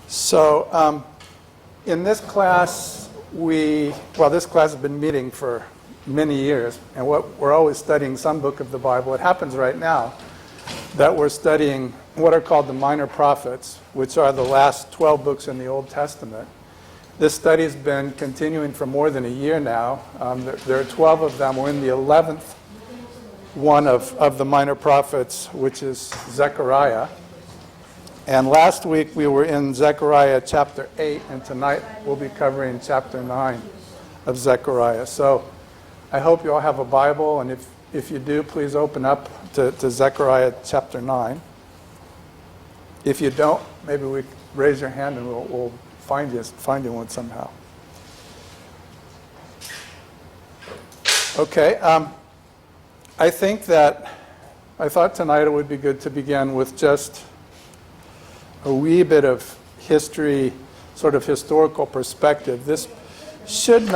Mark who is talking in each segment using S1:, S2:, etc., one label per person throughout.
S1: So in this class, this class has been meeting for many years, and we're always studying some book of the Bible. It happens right now that we're studying what are called the minor prophets, which are the last 12 books in the Old Testament. This study has been continuing for more than a year now. There are 12 of them. We're in the 11th one of the minor prophets, which is Zechariah. And last week we were in Zechariah chapter 8, and tonight we'll be covering chapter 9 of Zechariah. So I hope you all have a Bible, and if you do, please open up to Zechariah chapter 9. If you don't, maybe we raise your hand and we'll find you one somehow. Okay, I thought tonight it would be good to begin with just a wee bit of history, sort of historical perspective. This should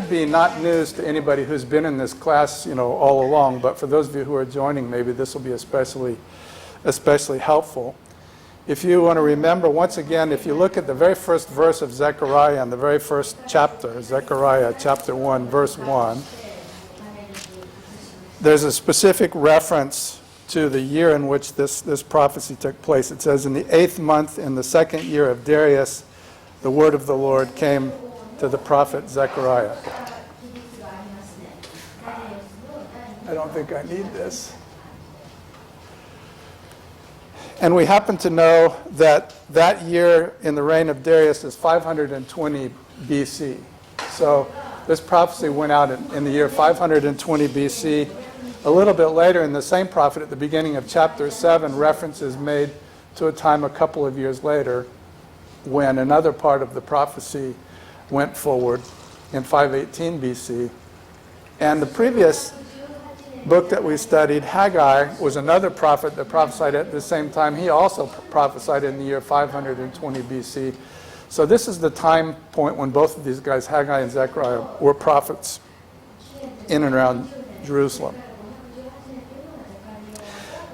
S1: be not news to anybody who's been in this class, all along. But for those of you who are joining, maybe this will be especially helpful. If you want to remember, once again, if you look at the very first verse of Zechariah in the very first chapter, Zechariah chapter 1, verse 1, there's a specific reference to the year in which this prophecy took place. It says, in the 8th month, in the 2nd year of Darius, the word of the Lord came to the prophet Zechariah. I don't think I need this. And we happen to know that year in the reign of Darius is 520 BC. So this prophecy went out in the year 520 BC. A little bit later in the same prophet, at the beginning of chapter 7, reference is made to a time a couple of years later when another part of the prophecy went forward in 518 BC. And the previous book that we studied, Haggai, was another prophet that prophesied at the same time. He also prophesied in the year 520 BC. So this is the time point when both of these guys, Haggai and Zechariah, were prophets in and around Jerusalem.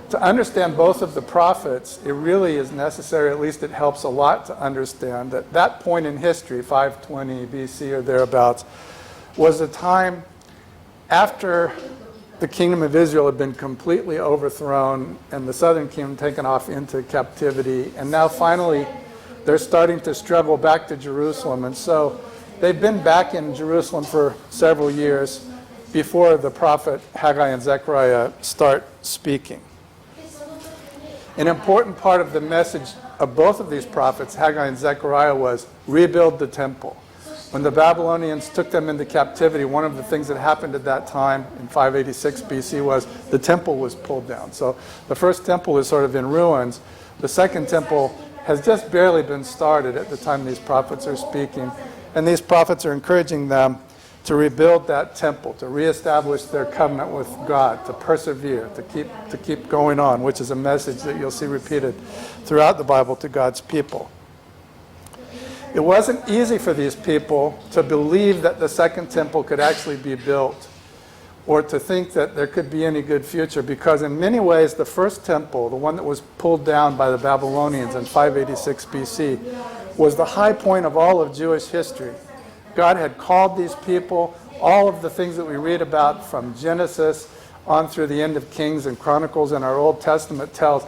S1: To understand both of the prophets, it really is necessary, at least it helps a lot to understand that point in history, 520 BC or thereabouts, was a time after the kingdom of Israel had been completely overthrown and the southern kingdom taken off into captivity. And now finally, they're starting to struggle back to Jerusalem. And so they've been back in Jerusalem for several years before the prophet Haggai and Zechariah start speaking. An important part of the message of both of these prophets, Haggai and Zechariah, was rebuild the temple. When the Babylonians took them into captivity, one of the things that happened at that time in 586 BC was the temple was pulled down. So the first temple is sort of in ruins. The second temple has just barely been started at the time these prophets are speaking. And these prophets are encouraging them to rebuild that temple, to reestablish their covenant with God, to persevere, to keep going on, which is a message that you'll see repeated throughout the Bible to God's people. It wasn't easy for these people to believe that the second temple could actually be built, or to think that there could be any good future, because in many ways the first temple, the one that was pulled down by the Babylonians in 586 BC, was the high point of all of Jewish history. God had called these people. All of the things that we read about from Genesis on through the end of Kings and Chronicles in our Old Testament tells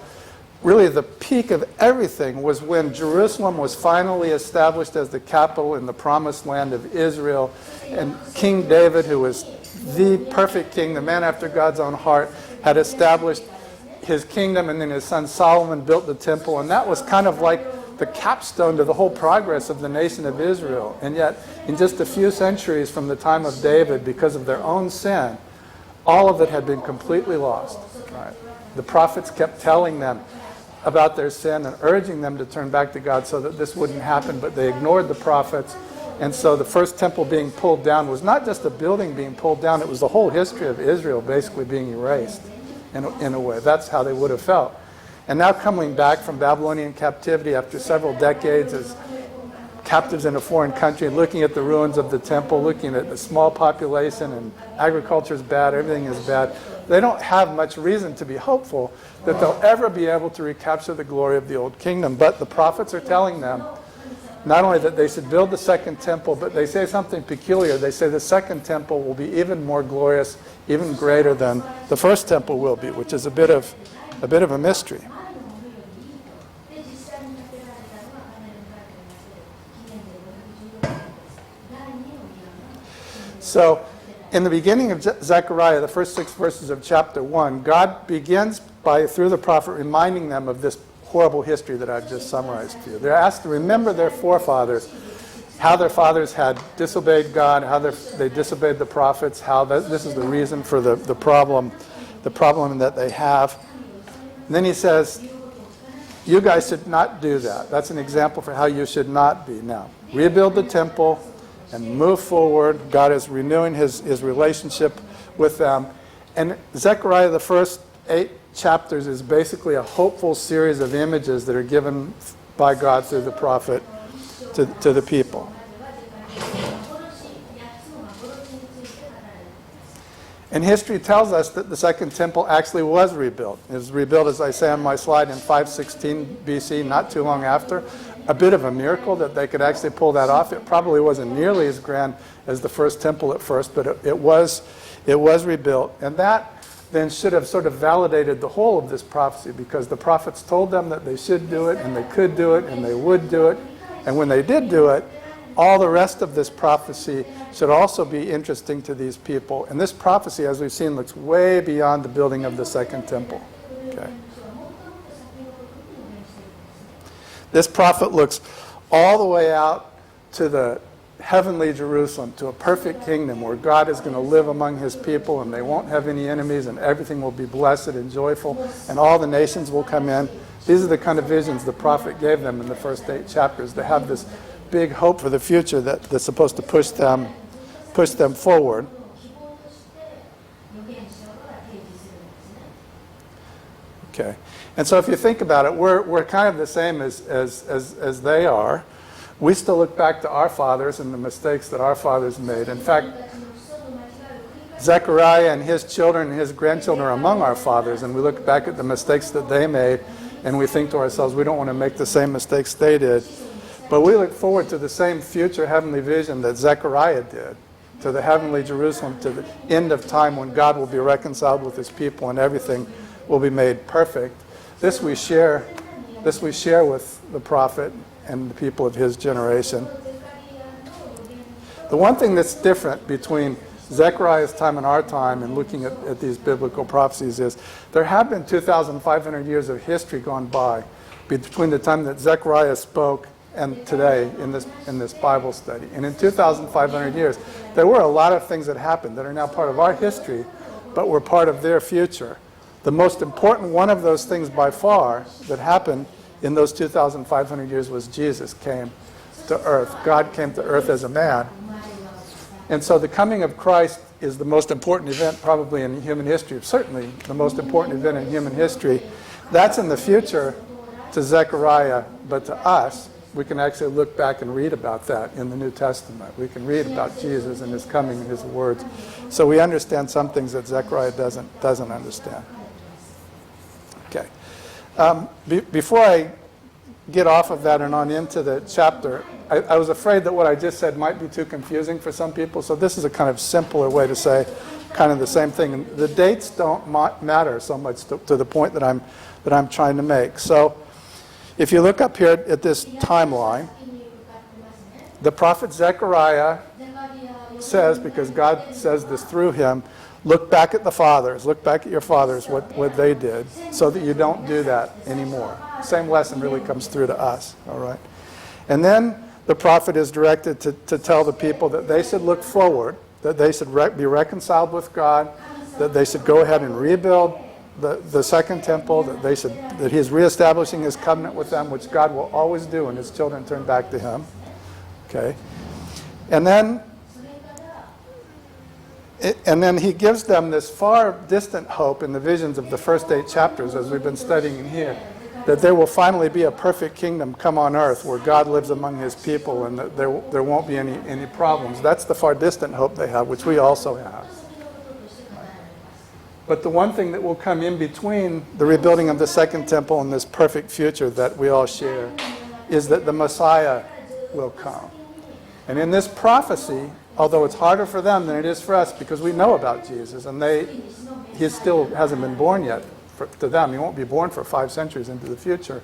S1: really the peak of everything was when Jerusalem was finally established as the capital in the promised land of Israel. And King David, who was the perfect king, the man after God's own heart, had established his kingdom, and then his son Solomon built the temple. And that was kind of like the capstone to the whole progress of the nation of Israel. And yet, in just a few centuries from the time of David, because of their own sin, all of it had been completely lost. Right? The prophets kept telling them about their sin and urging them to turn back to God so that this wouldn't happen, but they ignored the prophets. And so the first temple being pulled down was not just a building being pulled down, it was the whole history of Israel basically being erased in a way. That's how they would have felt. And now coming back from Babylonian captivity after several decades as captives in a foreign country, looking at the ruins of the temple, looking at the small population, and agriculture is bad, everything is bad, they don't have much reason to be hopeful that they'll ever be able to recapture the glory of the old kingdom. But the prophets are telling them not only that they should build the second temple, but they say something peculiar. They say the second temple will be even more glorious, even greater than the first temple will be, which is a bit of a mystery. So, in the beginning of Zechariah, the first 6 verses of chapter 1, God begins by, through the prophet, reminding them of this horrible history that I've just summarized to you. They're asked to remember their forefathers, how their fathers had disobeyed God, how they disobeyed the prophets, how this is the reason for the problem that they have. And then he says, you guys should not do that. That's an example for how you should not be. Now, rebuild the temple and move forward. God is renewing his relationship with them. And Zechariah, the first 8 chapters, is basically a hopeful series of images that are given by God through the prophet to the people. And history tells us that the second temple actually was rebuilt. It was rebuilt, as I say on my slide, in 516 BC, not too long after. A bit of a miracle that they could actually pull that off. It probably wasn't nearly as grand as the first temple at first, but it was rebuilt. And that then should have sort of validated the whole of this prophecy, because the prophets told them that they should do it, and they could do it, and they would do it. And when they did do it, all the rest of this prophecy should also be interesting to these people. And this prophecy, as we've seen, looks way beyond the building of the second temple. Okay. This prophet looks all the way out to the heavenly Jerusalem, to a perfect kingdom where God is going to live among his people, and they won't have any enemies, and everything will be blessed and joyful, and all the nations will come in. These are the kind of visions the prophet gave them in the first 8 chapters. They have this big hope for the future that's supposed to push them forward. Okay. And so if you think about it, we're kind of the same as they are. We still look back to our fathers and the mistakes that our fathers made. In fact, Zechariah and his children and his grandchildren are among our fathers, and we look back at the mistakes that they made, and we think to ourselves, we don't want to make the same mistakes they did. But we look forward to the same future heavenly vision that Zechariah did, to the heavenly Jerusalem, to the end of time when God will be reconciled with his people and everything will be made perfect. This we share with the prophet and the people of his generation. The one thing that's different between Zechariah's time and our time in looking at these biblical prophecies is there have been 2,500 years of history gone by between the time that Zechariah spoke and today in this Bible study. And in 2,500 years, there were a lot of things that happened that are now part of our history, but were part of their future. The most important one of those things by far that happened in those 2,500 years was Jesus came to earth. God came to earth as a man. And so the coming of Christ is the most important event probably in human history, certainly the most important event in human history. That's in the future to Zechariah, but to us, we can actually look back and read about that in the New Testament. We can read about Jesus and his coming and his words. So we understand some things that Zechariah doesn't understand. Okay. Before I get off of that and on into the chapter, I was afraid that what I just said might be too confusing for some people, so this is a kind of simpler way to say kind of the same thing. And the dates don't matter so much to the point that I'm trying to make. So if you look up here at this timeline, the prophet Zechariah says, because God says this through him, look back at the fathers, look back at your fathers, what they did, so that you don't do that anymore. Same lesson really comes through to us, all right? And then the prophet is directed to tell the people that they should look forward, that they should be reconciled with God, that they should go ahead and rebuild the second temple, that he is reestablishing his covenant with them, which God will always do when his children turn back to him. Okay? And then he gives them this far distant hope in the visions of the first 8 chapters, as we've been studying in here, that there will finally be a perfect kingdom come on earth where God lives among his people and that there won't be any problems. That's the far distant hope they have, which we also have. But the one thing that will come in between the rebuilding of the second temple and this perfect future that we all share is that the Messiah will come. And in this prophecy, although it's harder for them than it is for us because we know about Jesus, and he still hasn't been born yet to them. He won't be born for 5 centuries into the future.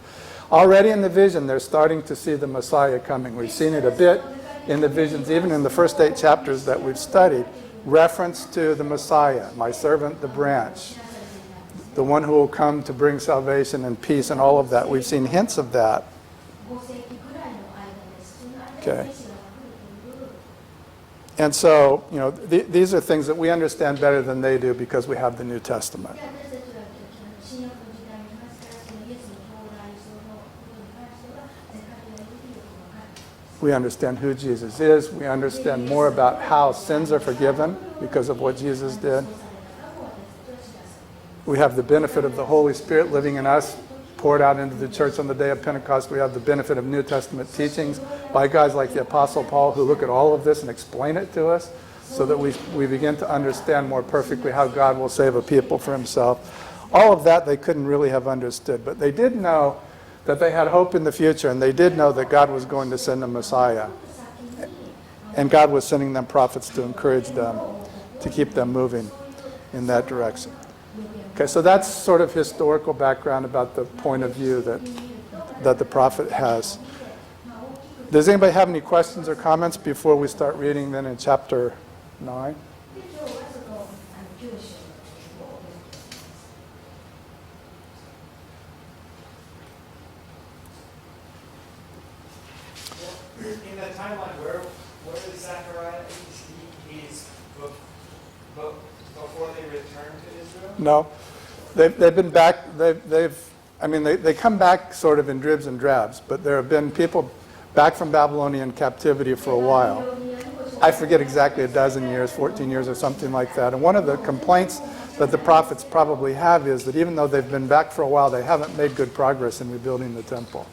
S1: Already in the vision, they're starting to see the Messiah coming. We've seen it a bit in the visions, even in the first 8 chapters that we've studied. Reference to the Messiah, my servant, the branch, the one who will come to bring salvation and peace and all of that. We've seen hints of that. Okay. And so, these are things that we understand better than they do because we have the New Testament. We understand who Jesus is. We understand more about how sins are forgiven because of what Jesus did. We have the benefit of the Holy Spirit living in us, poured out into the church on the day of Pentecost. We have the benefit of New Testament teachings by guys like the Apostle Paul who look at all of this and explain it to us so that we begin to understand more perfectly how God will save a people for himself. All of that they couldn't really have understood, but they did know that they had hope in the future, and they did know that God was going to send a Messiah. And God was sending them prophets to encourage them, to keep them moving in that direction. Okay, so that's sort of historical background about the point of view that the prophet has. Does anybody have any questions or comments before we start reading then in chapter 9?
S2: In the timeline, where is Zechariah? He's before they return to Israel?
S1: No, they've been back. They come back sort of in dribs and drabs, but there have been people back from Babylonian captivity for a while. I forget exactly, 12 years, 14 years or something like that. And one of the complaints that the prophets probably have is that even though they've been back for a while, they haven't made good progress in rebuilding the temple.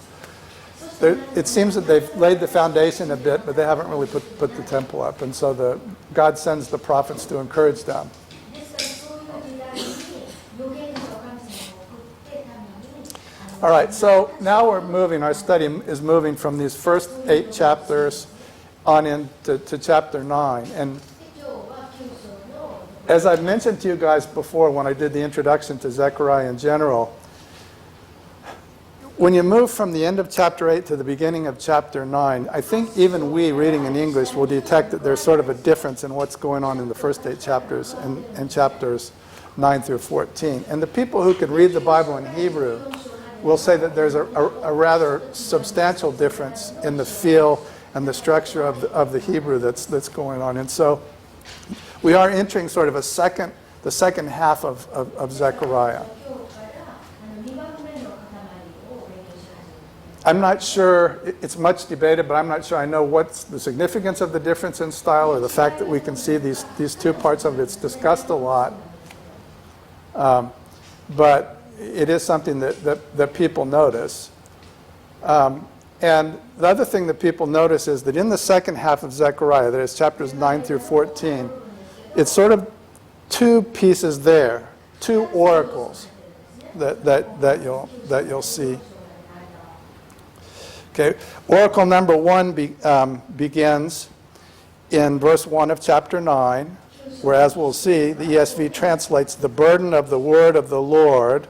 S1: It seems that they've laid the foundation a bit, but they haven't really put the temple up. And so God sends the prophets to encourage them. All right, so now we're moving, our study is moving from these first 8 chapters on into chapter 9. And as I've mentioned to you guys before when I did the introduction to Zechariah in general, when you move from the end of chapter 8 to the beginning of chapter 9, I think even we, reading in English, will detect that there's sort of a difference in what's going on in the first 8 chapters and chapters 9 through 14. And the people who can read the Bible in Hebrew will say that there's a rather substantial difference in the feel and the structure of the Hebrew that's going on. And so we are entering sort of the second half of Zechariah. I'm not sure, it's much debated, but I'm not sure I know what's the significance of the difference in style or the fact that we can see these 2 parts of it. It's discussed a lot. But it is something that people notice. And the other thing that people notice is that in the second half of Zechariah, that is chapters 9 through 14, it's sort of 2 pieces there, 2 oracles that you'll see. Okay, oracle number 1 begins in verse 1 of chapter 9, where, as we'll see, the ESV translates the burden of the word of the Lord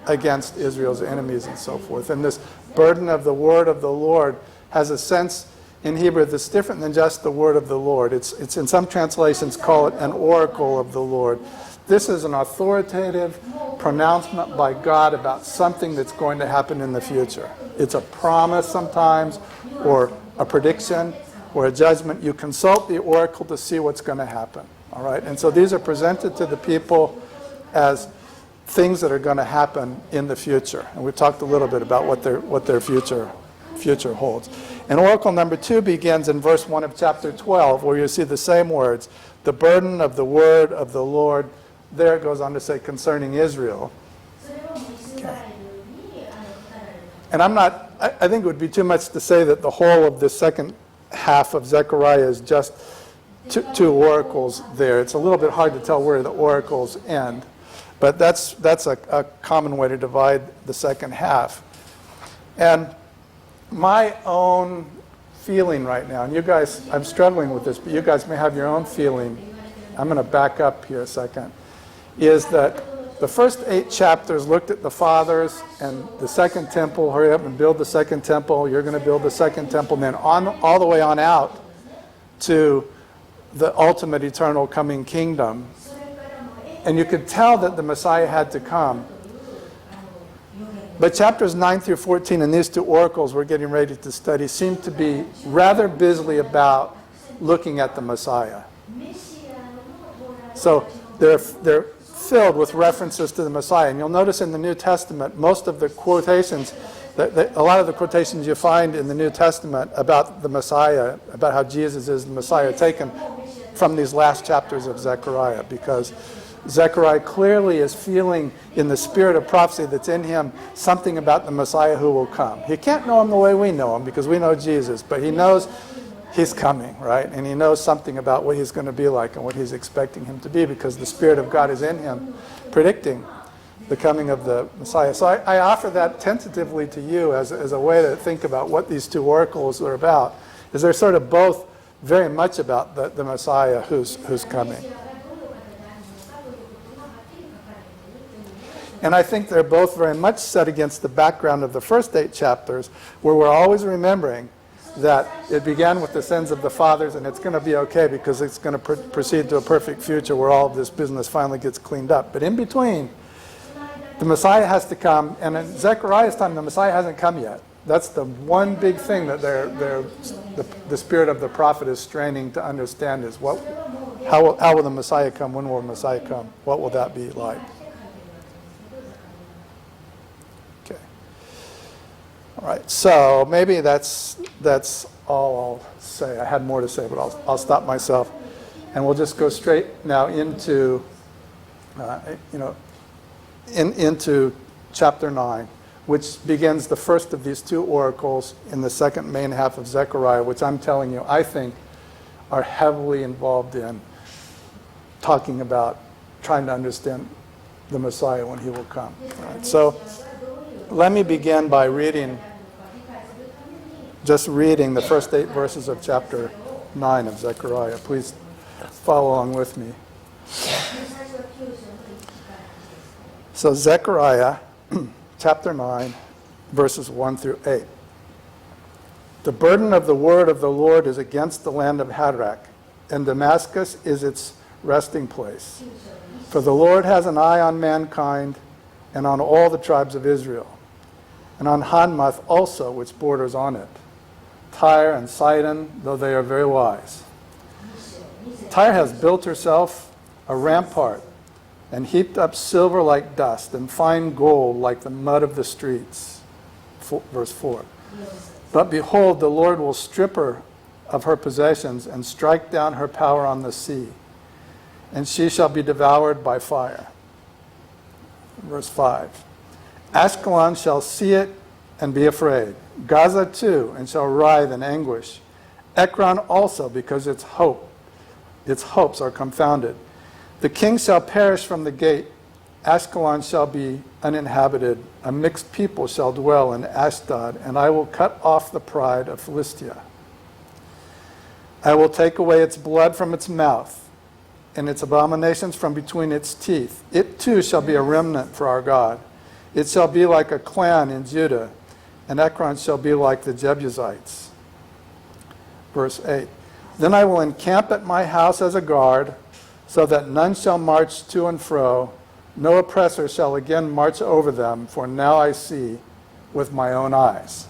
S1: against Israel's enemies and so forth. And this burden of the word of the Lord has a sense in Hebrew that's different than just the word of the Lord. It's in some translations call it an oracle of the Lord. This is an authoritative pronouncement by God about something that's going to happen in the future. It's a promise sometimes, or a prediction, or a judgment. You consult the oracle to see what's going to happen. All right? And so these are presented to the people as things that are going to happen in the future. And we've talked a little bit about what their future holds. And oracle number 2 begins in verse 1 of chapter 12, where you see the same words, the burden of the word of the Lord. There it goes on to say concerning Israel. Okay. And I think it would be too much to say that the whole of the second half of Zechariah is just 2 oracles there. It's a little bit hard to tell where the oracles end. But that's a common way to divide the second half. And my own feeling right now, and you guys, I'm struggling with this, but you guys may have your own feeling. I'm going to back up here a second. Is that the first 8 chapters looked at the fathers and the second temple. Hurry up and build the second temple. You're going to build the second temple. And then all the way on out to the ultimate eternal coming kingdom. And you could tell that the Messiah had to come. But chapters 9 through 14 in these 2 oracles we're getting ready to study seem to be rather busily about looking at the Messiah. So they're filled with references to the Messiah. And you'll notice in the New Testament, most of the quotations, a lot of the quotations you find in the New Testament about the Messiah, about how Jesus is the Messiah, are taken from these last chapters of Zechariah, because Zechariah clearly is feeling in the spirit of prophecy that's in him something about the Messiah who will come. He can't know him the way we know him because we know Jesus, but he knows he's coming, right? And he knows something about what he's going to be like and what he's expecting him to be because the Spirit of God is in him, predicting the coming of the Messiah. So I offer that tentatively to you as a way to think about what these 2 oracles are about, is they're sort of both very much about the Messiah who's coming. And I think they're both very much set against the background of the first 8 chapters, where we're always remembering that it began with the sins of the fathers, and it's going to be okay because it's going to proceed to a perfect future where all of this business finally gets cleaned up. But in between, the Messiah has to come, and in Zechariah's time, the Messiah hasn't come yet. That's the one big thing that the spirit of the prophet is straining to understand is how will the Messiah come? When will the Messiah come? What will that be like? Okay. All right. So maybe that's all I'll say. I had more to say, but I'll stop myself, and we'll just go straight now into into chapter 9, which begins the first of these 2 oracles in the second main half of Zechariah, which I'm telling you, I think are heavily involved in talking about trying to understand the Messiah when he will come. All right, so let me begin by reading the first 8 verses of chapter 9 of Zechariah. Please follow along with me. So Zechariah chapter 9, verses 1 through 8. The burden of the word of the Lord is against the land of Hadrach, and Damascus is its resting place. For the Lord has an eye on mankind and on all the tribes of Israel, and on Hanmath also, which borders on it, Tyre and Sidon, though they are very wise. Tyre has built herself a rampart, and heaped up silver like dust, and fine gold like the mud of the streets. Verse 4. But behold, the Lord will strip her of her possessions, and strike down her power on the sea, and she shall be devoured by fire. Verse 5. Ashkelon shall see it and be afraid. Gaza too, and shall writhe in anguish. Ekron also, because its hopes are confounded. The king shall perish from the gate. Ashkelon shall be uninhabited. A mixed people shall dwell in Ashdod, and I will cut off the pride of Philistia. I will take away its blood from its mouth, and its abominations from between its teeth. It too shall be a remnant for our God. It shall be like a clan in Judah, and Ekron shall be like the Jebusites. Verse 8. Then I will encamp at my house as a guard, so that none shall march to and fro. No oppressor shall again march over them, for now I see with my own eyes.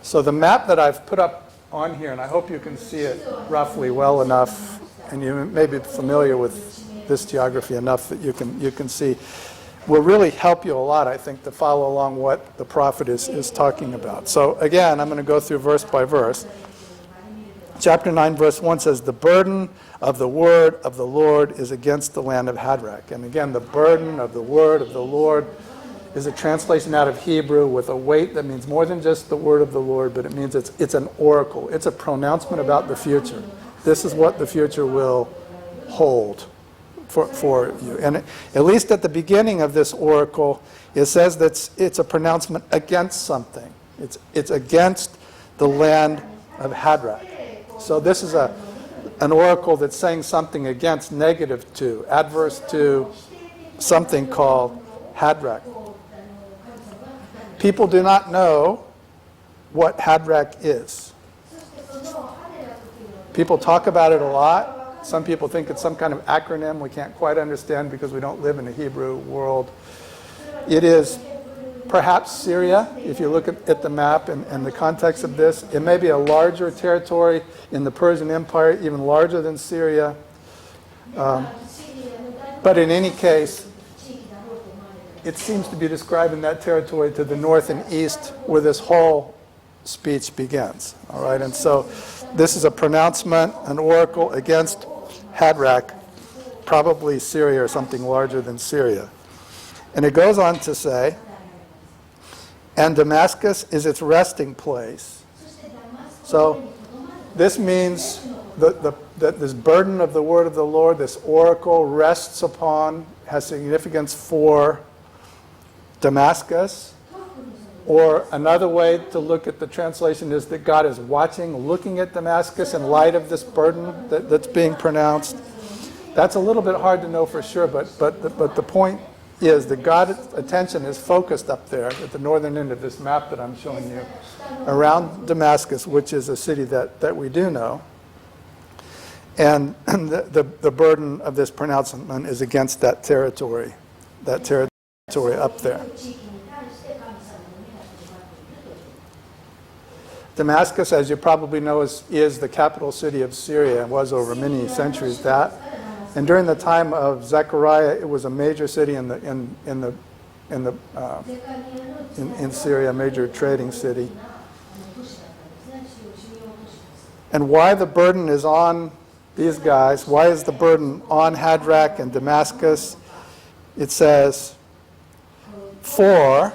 S1: So the map that I've put up on here, and I hope you can see it roughly well enough, and you may be familiar with this geography enough that you can see, will really help you a lot, I think, to follow along what the prophet is talking about. So again, I'm going to go through verse by verse. Chapter 9, verse 1 says, the burden of the word of the Lord is against the land of Hadrach. And again, the burden of the word of the Lord is a translation out of Hebrew with a weight that means more than just the word of the Lord, but it means it's an oracle. It's a pronouncement about the future. This is what the future will hold for you. And at least at the beginning of this oracle, it says that it's a pronouncement against something. It's against the land of Hadrach. So this is an oracle that's saying something against, negative to, adverse to something called Hadrach. People do not know what Hadrach is. People talk about it a lot. Some people think it's some kind of acronym we can't quite understand because we don't live in a Hebrew world. It is perhaps Syria, if you look at the map and the context of this. It may be a larger territory in the Persian Empire, even larger than Syria. But in any case, it seems to be describing that territory to the north and east where this whole speech begins. All right, and so this is a pronouncement, an oracle against Hadrach, probably Syria or something larger than Syria. And it goes on to say, and Damascus is its resting place. So this means that this burden of the word of the Lord, this oracle rests upon, has significance for Damascus. Or another way to look at the translation is that God is watching, looking at Damascus in light of this burden that's being pronounced. That's a little bit hard to know for sure, but the point is that God's attention is focused up there at the northern end of this map that I'm showing you, around Damascus, which is a city that we do know. And the burden of this pronouncement is against that territory up there. Damascus, as you probably know, is the capital city of Syria and was over many centuries that. And during the time of Zechariah, it was a major city in Syria, a major trading city. And why the burden is on these guys? Why is the burden on Hadrach and Damascus? It says, for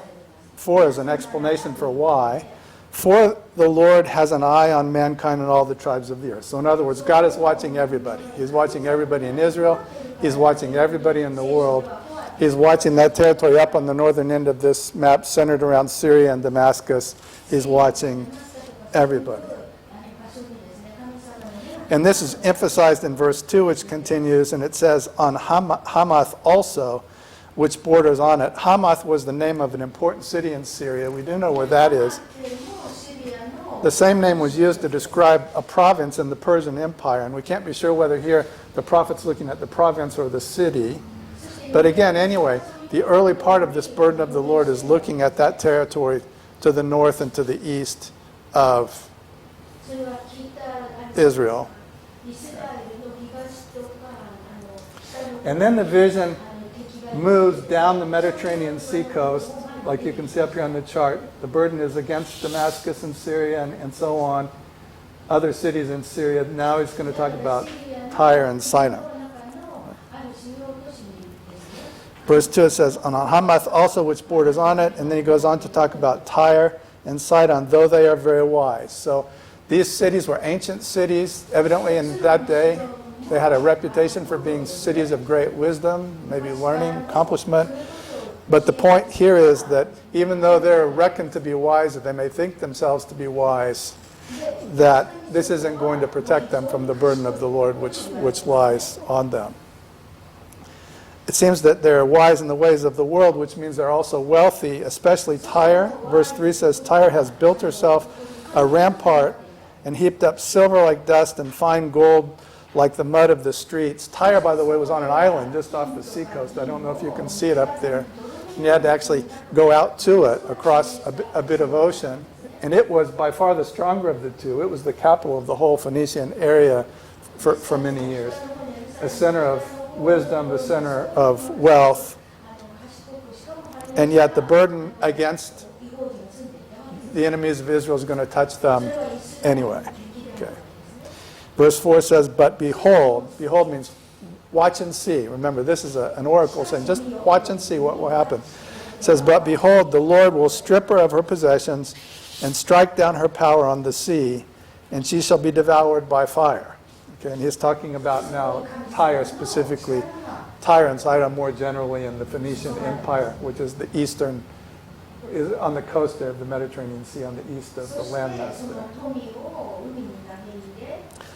S1: is an explanation for why. For the Lord has an eye on mankind and all the tribes of the earth. So in other words, God is watching everybody. He's watching everybody in Israel. He's watching everybody in the world. He's watching that territory up on the northern end of this map centered around Syria and Damascus. He's watching everybody. And this is emphasized in verse 2, which continues, and it says, on Hamath also, which borders on it. Hamath was the name of an important city in Syria. We do know where that is. The same name was used to describe a province in the Persian Empire, and we can't be sure whether here the prophet's looking at the province or the city. But again, anyway, the early part of this burden of the Lord is looking at that territory to the north and to the east of Israel. And then the vision moves down the Mediterranean sea coast, like you can see up here on the chart. The burden is against Damascus and Syria and so on, other cities in Syria. Now he's going to talk about Tyre and Sidon. Verse 2 it says, on Hamath also, which borders on it, and then he goes on to talk about Tyre and Sidon, though they are very wise. So these cities were ancient cities, evidently in that day. They had a reputation for being cities of great wisdom, maybe learning, accomplishment. But the point here is that even though they're reckoned to be wise, that they may think themselves to be wise, that this isn't going to protect them from the burden of the Lord which lies on them. It seems that they're wise in the ways of the world, which means they're also wealthy, especially Tyre. Verse 3 says, Tyre has built herself a rampart and heaped up silver like dust and fine gold like the mud of the streets. Tyre, by the way, was on an island just off the seacoast. I don't know if you can see it up there. And you had to actually go out to it across a bit of ocean. And it was by far the stronger of the two. It was the capital of the whole Phoenician area for many years. A center of wisdom, the center of wealth. And yet the burden against the enemies of Israel is going to touch them anyway. Okay. Verse 4 says, but behold means watch and see. Remember, this is an oracle saying, just watch and see what will happen. It says, but behold, the Lord will strip her of her possessions and strike down her power on the sea, and she shall be devoured by fire. Okay, and he's talking about now Tyre specifically, Tyre and Sidon more generally, and the Phoenician Empire, which is the eastern, is on the coast there of the Mediterranean Sea, on the east of the landmass there.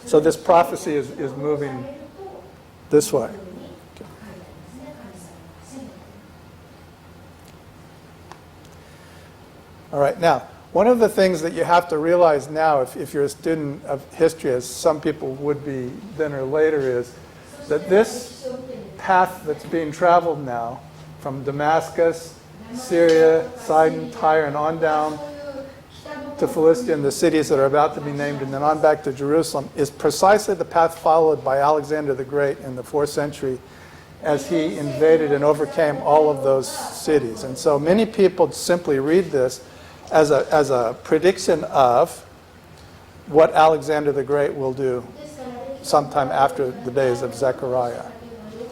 S1: So this prophecy is moving this way. Okay. All right, now, one of the things that you have to realize now, if you're a student of history, as some people would be then or later, is that this path that's being traveled now from Damascus, Syria, Sidon, Tyre, and on down to Philistia and the cities that are about to be named, and then on back to Jerusalem, is precisely the path followed by Alexander the Great in the 4th century as he invaded and overcame all of those cities. And so many people simply read this as a prediction of what Alexander the Great will do sometime after the days of Zechariah.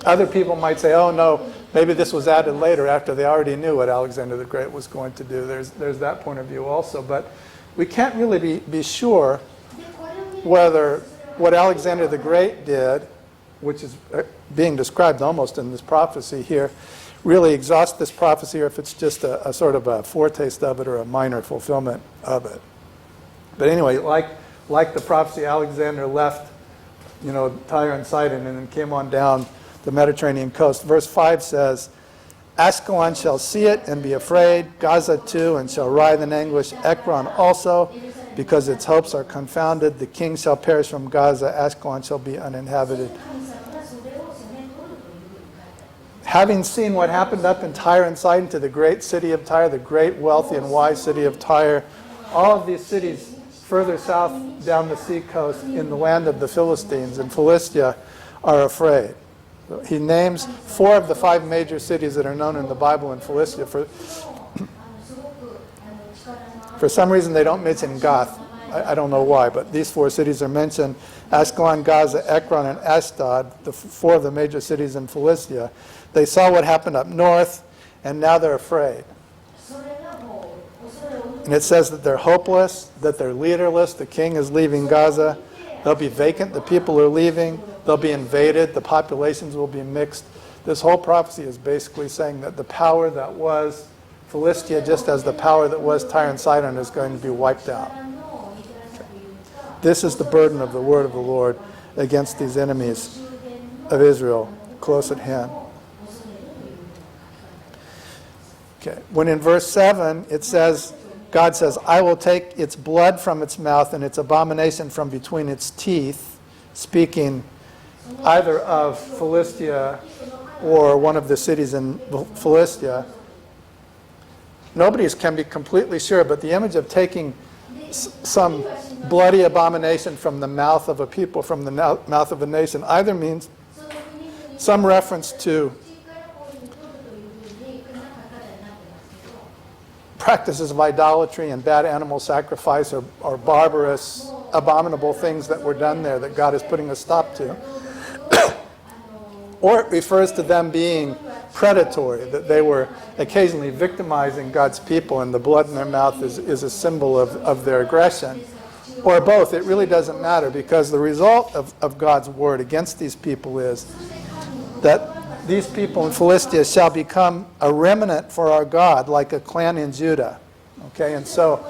S1: Other people might say, oh no, maybe this was added later after they already knew what Alexander the Great was going to do. There's that point of view also. But we can't really be sure whether what Alexander the Great did, which is being described almost in this prophecy here, really exhaust this prophecy, or if it's just a sort of a foretaste of it or a minor fulfillment of it. But anyway, like the prophecy, Alexander left, Tyre and Sidon and then came on down the Mediterranean coast. Verse 5 says, Ascalon shall see it and be afraid, Gaza too, and shall writhe in anguish, Ekron also, because its hopes are confounded. The king shall perish from Gaza, Ascalon shall be uninhabited. Having seen what happened up in Tyre and Sidon to the great city of Tyre, the great, wealthy, and wise city of Tyre, all of these cities further south down the sea coast in the land of the Philistines and Philistia are afraid. He names 4 of the 5 major cities that are known in the Bible in Philistia. For some reason they don't mention Gath. I don't know why, but these 4 cities are mentioned: Ascalon, Gaza, Ekron, and Ashdod, the 4 of the major cities in Philistia. They saw what happened up north, and now they're afraid. And it says that they're hopeless, that they're leaderless. The king is leaving Gaza. They'll be vacant. The people are leaving. They'll be invaded. The populations will be mixed. This whole prophecy is basically saying that the power that was Philistia, just as the power that was Tyre and Sidon, is going to be wiped out. This is the burden of the word of the Lord against these enemies of Israel close at hand. Okay. When in verse 7 it says, God says, I will take its blood from its mouth and its abomination from between its teeth, speaking either of Philistia or one of the cities in Philistia. Nobody can be completely sure, but the image of taking some bloody abomination from the mouth of a people, from the mouth of a nation, either means some reference to practices of idolatry and bad animal sacrifice or barbarous, abominable things that were done there that God is putting a stop to. Or it refers to them being predatory, that they were occasionally victimizing God's people, and the blood in their mouth is a symbol of their aggression. Or both. It really doesn't matter, because the result of God's word against these people is that these people in Philistia shall become a remnant for our God, like a clan in Judah. Okay, and so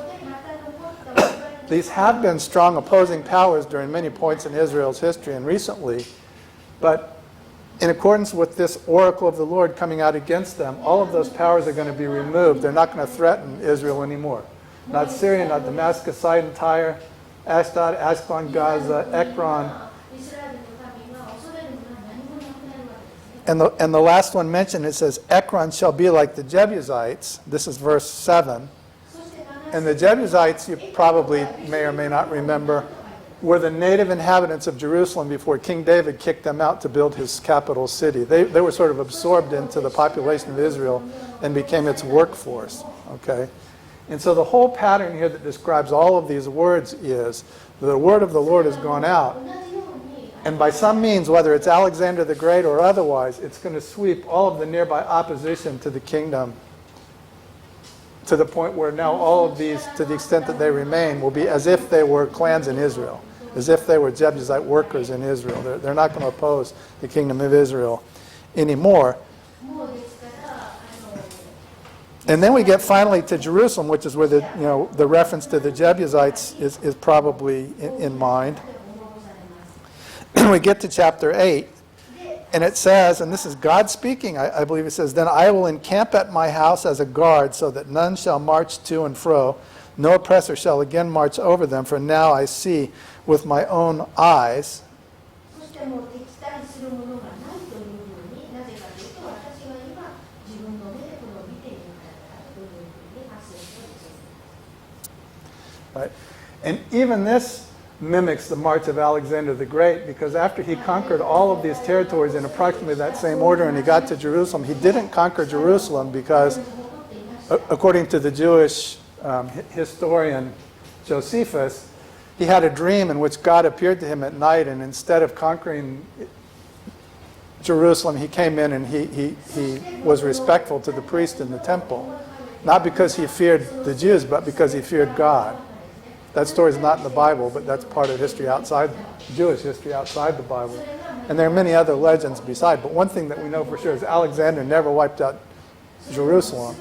S1: these have been strong opposing powers during many points in Israel's history and recently, but in accordance with this oracle of the Lord coming out against them, all of those powers are going to be removed. They're not going to threaten Israel anymore. Not Syria, not Damascus, Sidon, Tyre, Ashdod, Ascalon, Gaza, Ekron. And the last one mentioned, it says, Ekron shall be like the Jebusites. This is verse 7. And the Jebusites, you probably may or may not remember, were the native inhabitants of Jerusalem before King David kicked them out to build his capital city. They were sort of absorbed into the population of Israel and became its workforce. Okay? And so the whole pattern here that describes all of these words is the word of the Lord has gone out. And by some means, whether it's Alexander the Great or otherwise, it's going to sweep all of the nearby opposition to the kingdom to the point where now all of these, to the extent that they remain, will be as if they were clans in Israel. as if they were Jebusite workers in Israel. They're not going to oppose the kingdom of Israel anymore. And then we get finally to Jerusalem, which is where the reference to the Jebusites is probably in mind. We get to chapter 8, and it says, and this is God speaking, I believe it says, "Then I will encamp at my house as a guard, so that none shall march to and fro. No oppressor shall again march over them, for now I see with my own eyes." Right? And even this mimics the march of Alexander the Great, because after he conquered all of these territories in approximately that same order and he got to Jerusalem, he didn't conquer Jerusalem because, according to the Jewish historian Josephus, he had a dream in which God appeared to him at night, and instead of conquering Jerusalem, he came in and he was respectful to the priest in the temple. Not because he feared the Jews, but because he feared God. That story is not in the Bible, but that's part of history outside, Jewish history outside the Bible. And there are many other legends beside. But one thing that we know for sure is Alexander never wiped out Jerusalem.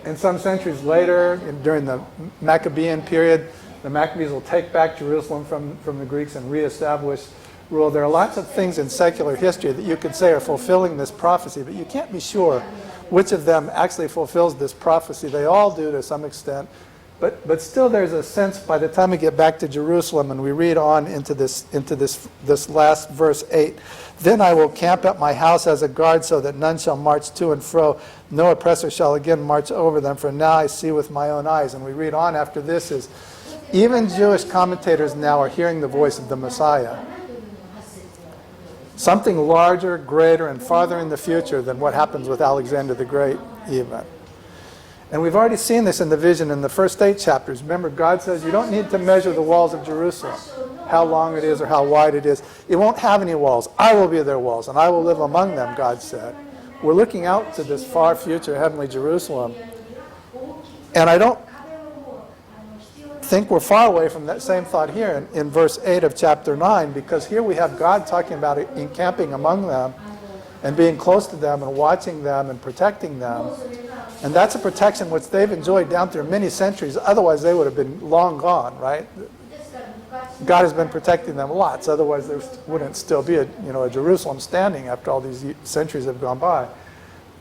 S1: And some centuries later, during the Maccabean period, the Maccabees will take back Jerusalem from the Greeks and reestablish rule. There are lots of things in secular history that you could say are fulfilling this prophecy, but you can't be sure which of them actually fulfills this prophecy. They all do to some extent. But still there's a sense by the time we get back to Jerusalem and we read on into this last verse 8, "Then I will camp at my house as a guard, so that none shall march to and fro. No oppressor shall again march over them, for now I see with my own eyes." And we read on after this is, even Jewish commentators now are hearing the voice of the Messiah. Something larger, greater, and farther in the future than what happens with Alexander the Great even. And we've already seen this in the vision in the first 8 chapters. Remember, God says you don't need to measure the walls of Jerusalem, how long it is or how wide it is. It won't have any walls. I will be their walls, and I will live among them, God said. We're looking out to this far future heavenly Jerusalem. And I don't think we're far away from that same thought here in verse 8 of chapter 9, because here we have God talking about encamping among them and being close to them and watching them and protecting them. And that's a protection which they've enjoyed down through many centuries. Otherwise, they would have been long gone, right? God has been protecting them lots. Otherwise, there wouldn't still be a Jerusalem standing after all these centuries have gone by.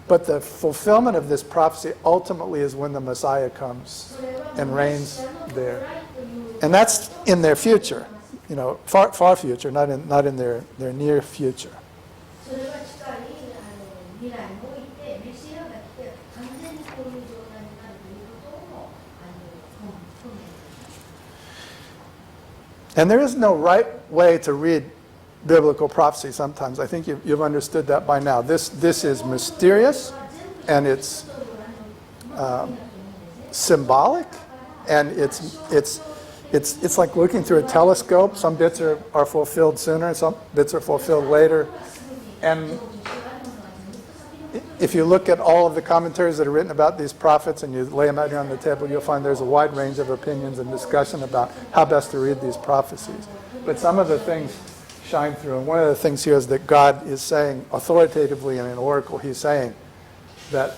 S1: But the fulfillment of this prophecy ultimately is when the Messiah comes and reigns there. And that's in their future, far future, not in their near future. And there is no right way to read biblical prophecy sometimes. I think you've understood that by now. This is mysterious, and it's symbolic, and it's like looking through a telescope. Some bits are fulfilled sooner, some bits are fulfilled later. And if you look at all of the commentaries that are written about these prophets and you lay them out here on the table, you'll find there's a wide range of opinions and discussion about how best to read these prophecies. But some of the things shine through. And one of the things here is that God is saying authoritatively in an oracle, he's saying that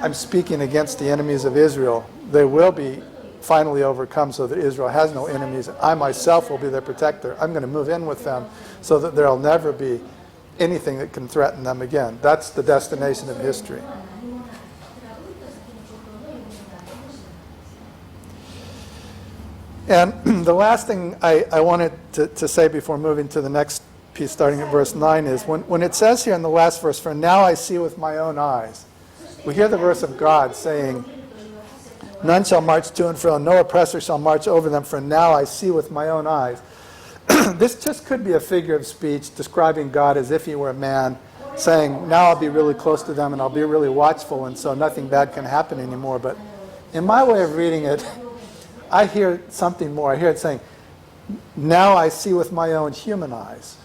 S1: I'm speaking against the enemies of Israel. They will be finally overcome so that Israel has no enemies. I myself will be their protector. I'm going to move in with them so that there will never be anything that can threaten them again. That's the destination of history. And the last thing I wanted to say before moving to the next piece, starting at verse 9, is when it says here in the last verse, "For now I see with my own eyes," we hear the verse of God saying, "None shall march to and fro, no oppressor shall march over them, for now I see with my own eyes." This just could be a figure of speech describing God as if he were a man, saying, now I'll be really close to them and I'll be really watchful, and so nothing bad can happen anymore. But in my way of reading it, I hear something more. I hear it saying, now I see with my own human eyes.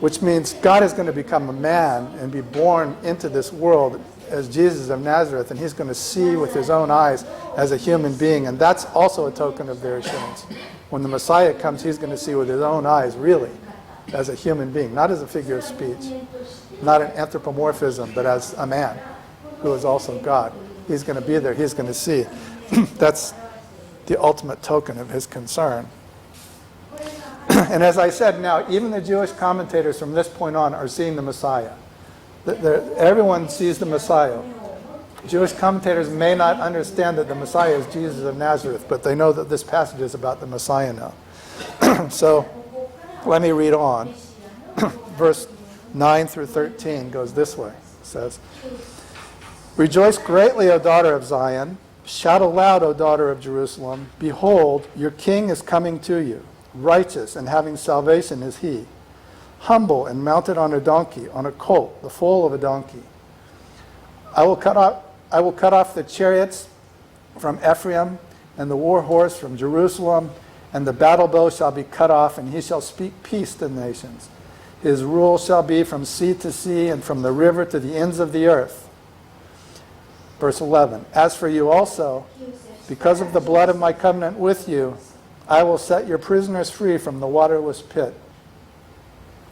S1: which means God is going to become a man and be born into this world as Jesus of Nazareth, and he's going to see with his own eyes as a human being, and that's also a token of their assurance. When the Messiah comes, he's going to see with his own eyes, really, as a human being, not as a figure of speech, not an anthropomorphism, but as a man who is also God. He's going to be there, he's going to see. That's the ultimate token of his concern. And as I said, now, even the Jewish commentators from this point on are seeing the Messiah. Everyone sees the Messiah. Jewish commentators may not understand that the Messiah is Jesus of Nazareth, but they know that this passage is about the Messiah now. So, let me read on. Verse 9 through 13 goes this way. It says, "Rejoice greatly, O daughter of Zion. Shout aloud, O daughter of Jerusalem. Behold, your king is coming to you. Righteous and having salvation is he. Humble and mounted on a donkey, on a colt, the foal of a donkey. I will cut off the chariots from Ephraim, and the war horse from Jerusalem, and the battle bow shall be cut off, and he shall speak peace to the nations. His rule shall be from sea to sea, and from the river to the ends of the earth." Verse 11, "As for you also, because of the blood of my covenant with you, I will set your prisoners free from the waterless pit.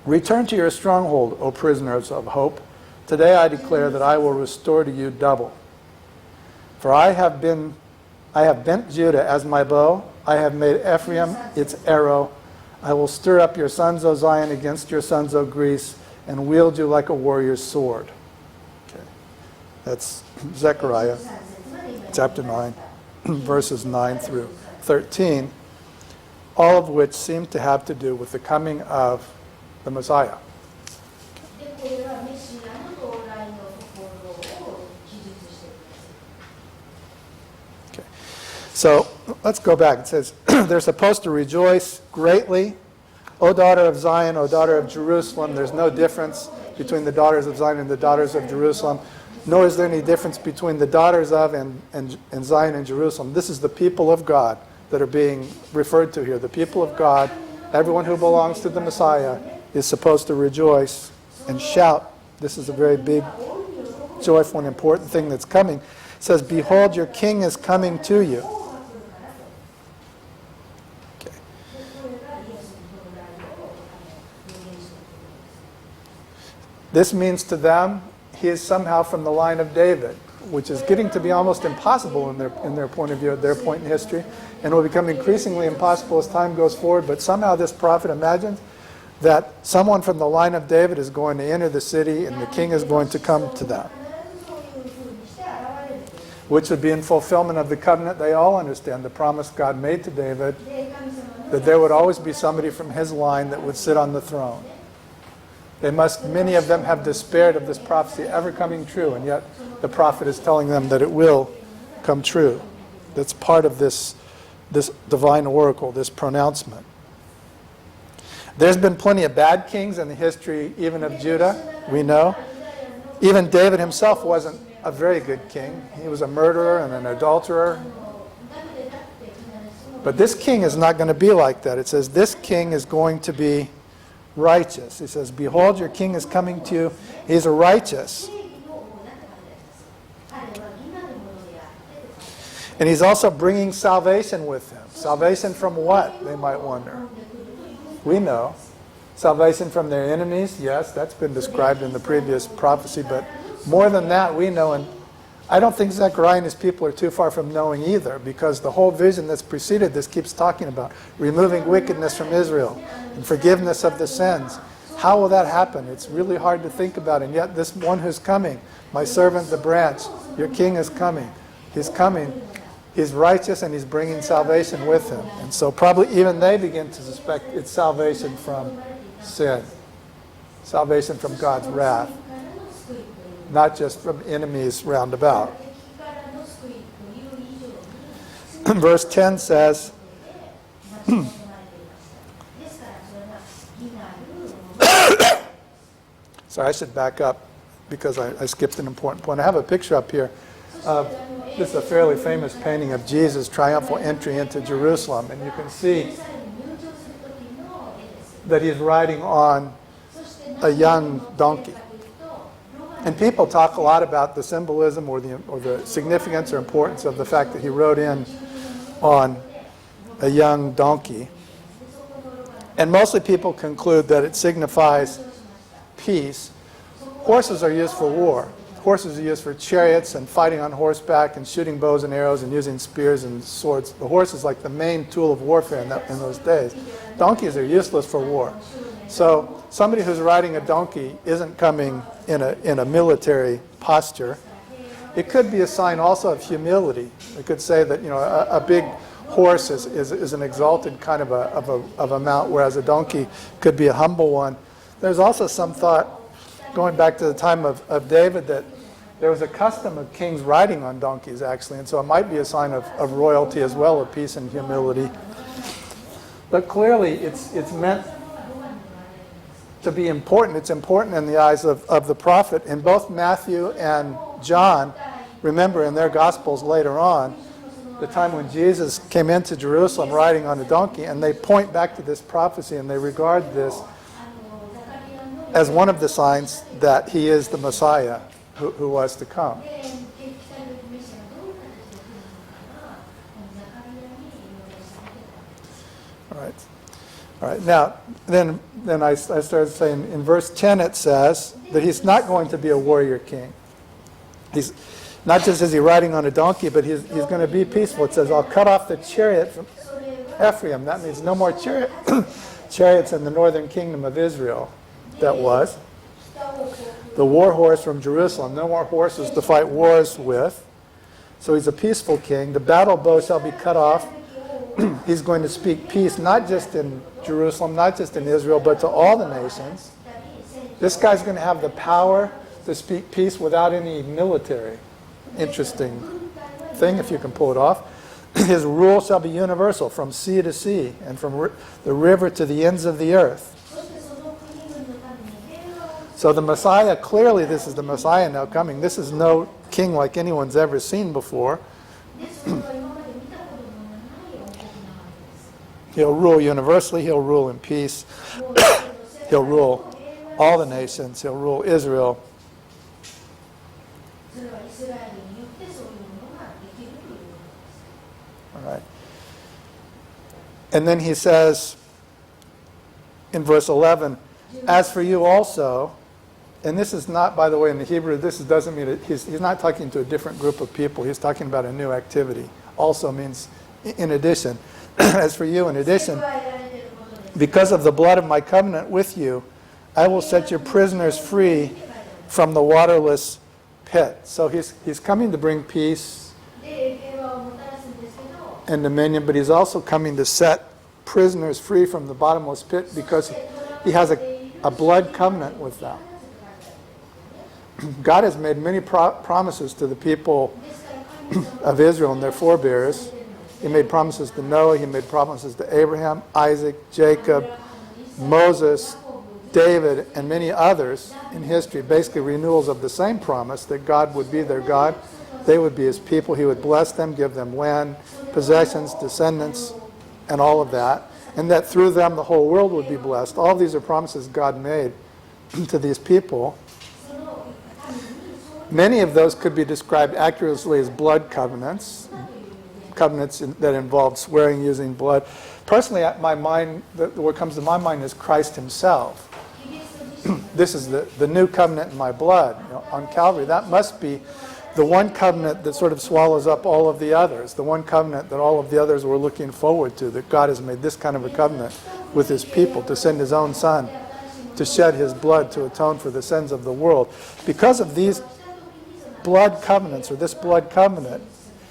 S1: Return to your stronghold, O prisoners of hope. Today I declare that I will restore to you double. For I have bent Judah as my bow. I have made Ephraim its arrow. I will stir up your sons, O Zion, against your sons, O Greece, and wield you like a warrior's sword." Okay. That's Zechariah chapter 9, verses 9 through 13, all of which seem to have to do with the coming of the Messiah. Okay. So let's go back. It says, they're supposed to rejoice greatly. O daughter of Zion, O daughter of Jerusalem. There's no difference between the daughters of Zion and the daughters of Jerusalem. Nor is there any difference between the daughters of and Zion and Jerusalem. This is the people of God that are being referred to here. The people of God, everyone who belongs to the Messiah, is supposed to rejoice and shout. This is a very big, joyful, and important thing that's coming. It says, "Behold, your king is coming to you." Okay. This means to them, he is somehow from the line of David, which is getting to be almost impossible in their point of view, at their point in history, and will become increasingly impossible as time goes forward. But somehow this prophet imagines that someone from the line of David is going to enter the city and the king is going to come to them, which would be in fulfillment of the covenant they all understand, the promise God made to David, that there would always be somebody from his line that would sit on the throne. Many of them have despaired of this prophecy ever coming true, and yet the prophet is telling them that it will come true. That's part of this divine oracle, this pronouncement. There's been plenty of bad kings in the history, even of Judah, we know. Even David himself wasn't a very good king. He was a murderer and an adulterer. But this king is not going to be like that. It says this king is going to be righteous. He says, "Behold, your king is coming to you. He's righteous." And he's also bringing salvation with him. Salvation from what, they might wonder. We know. Salvation from their enemies, yes, that's been described in the previous prophecy, but more than that, we know, and I don't think Zechariah and his people are too far from knowing either, because the whole vision that's preceded this keeps talking about removing wickedness from Israel and forgiveness of the sins. How will that happen? It's really hard to think about, and yet this one who's coming, my servant the branch, your king is coming. He's coming. He's righteous and he's bringing salvation with him. And so probably even they begin to suspect it's salvation from sin. Salvation from God's wrath. Not just from enemies round about. Verse 10 says, sorry, I should back up because I skipped an important point. I have a picture up here. This is a fairly famous painting of Jesus' triumphal entry into Jerusalem. And you can see that he's riding on a young donkey. And people talk a lot about the symbolism or the significance or importance of the fact that he rode in on a young donkey. And mostly people conclude that it signifies peace. Horses are used for war. Horses are used for chariots and fighting on horseback and shooting bows and arrows and using spears and swords. The horse is like the main tool of warfare in those days. Donkeys are useless for war. So somebody who's riding a donkey isn't coming in a military posture. It could be a sign also of humility. It could say that a big horse is an exalted kind of a mount, whereas a donkey could be a humble one. There's also some thought, going back to the time of David, that there was a custom of kings riding on donkeys, actually, and so it might be a sign of royalty as well, of peace and humility. But clearly, it's meant to be important. It's important in the eyes of the prophet. In both Matthew and John, remember in their Gospels later on, the time when Jesus came into Jerusalem riding on a donkey, and they point back to this prophecy and they regard this as one of the signs that he is the Messiah who was to come. All right. Now, then I started saying in verse 10 it says that he's not going to be a warrior king. He's not just is he riding on a donkey, but he's going to be peaceful. It says, I'll cut off the chariot from Ephraim. That means no more chariots in the northern kingdom of Israel. That was the war horse from Jerusalem. No more horses to fight wars with. So he's a peaceful king. The battle bow shall be cut off. He's going to speak peace, not just in Jerusalem, not just in Israel, but to all the nations. This guy's going to have the power to speak peace without any military. Interesting thing, if you can pull it off. His rule shall be universal, from sea to sea, and from the river to the ends of the earth. So the Messiah, clearly this is the Messiah now coming. This is no king like anyone's ever seen before. He'll rule universally. He'll rule in peace. He'll rule all the nations. He'll rule Israel. All right. And then he says in verse 11, as for you also, and this is not, by the way, in the Hebrew, doesn't mean he's not talking to a different group of people. He's talking about a new activity. Also means in addition. As for you, in addition, because of the blood of my covenant with you, I will set your prisoners free from the waterless pit. So he's coming to bring peace and dominion, but he's also coming to set prisoners free from the bottomless pit because he has a blood covenant with them. God has made many promises to the people of Israel and their forebears. He made promises to Noah. He made promises to Abraham, Isaac, Jacob, Moses, David, and many others in history. Basically renewals of the same promise that God would be their God. They would be his people. He would bless them, give them land, possessions, descendants, and all of that. And that through them the whole world would be blessed. All these are promises God made to these people. Many of those could be described accurately as blood covenants. Covenants that involve swearing using blood. Personally, my mind, what comes to my mind is Christ himself. This is the new covenant in my blood, on Calvary. That must be the one covenant that sort of swallows up all of the others. The one covenant that all of the others were looking forward to. That God has made this kind of a covenant with his people to send his own son to shed his blood to atone for the sins of the world. Because of these blood covenants, or this blood covenant,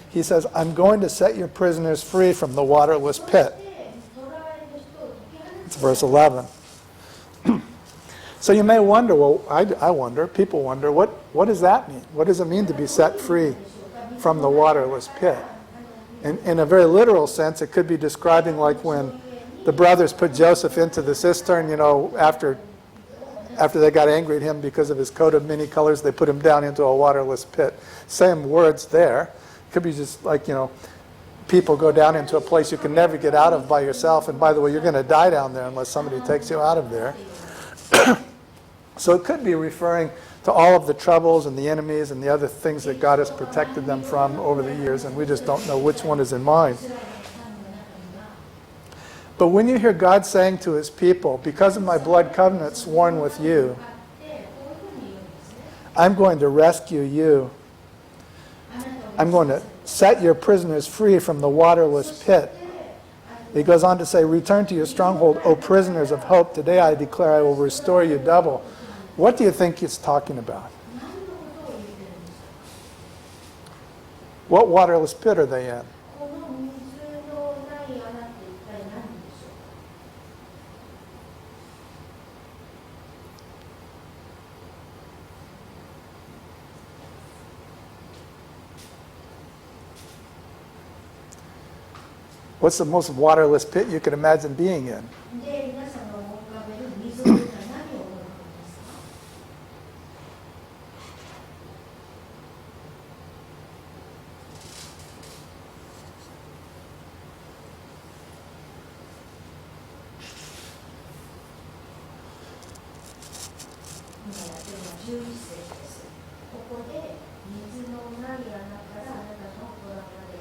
S1: he says, I'm going to set your prisoners free from the waterless pit. It's verse 11. So you may wonder, well, I wonder, people wonder, what does that mean? What does it mean to be set free from the waterless pit? In a very literal sense, it could be describing like when the brothers put Joseph into the cistern, after they got angry at him because of his coat of many colors, they put him down into a waterless pit. Same words there. It could be just like, people go down into a place you can never get out of by yourself, and by the way, you're going to die down there unless somebody takes you out of there. So it could be referring to all of the troubles and the enemies and the other things that God has protected them from over the years, and we just don't know which one is in mind. But when you hear God saying to his people, because of my blood covenant sworn with you, I'm going to rescue you. I'm going to set your prisoners free from the waterless pit. He goes on to say, return to your stronghold, O prisoners of hope. Today I declare I will restore you double. What do you think he's talking about? What waterless pit are they in? What's the most waterless pit you could imagine being in?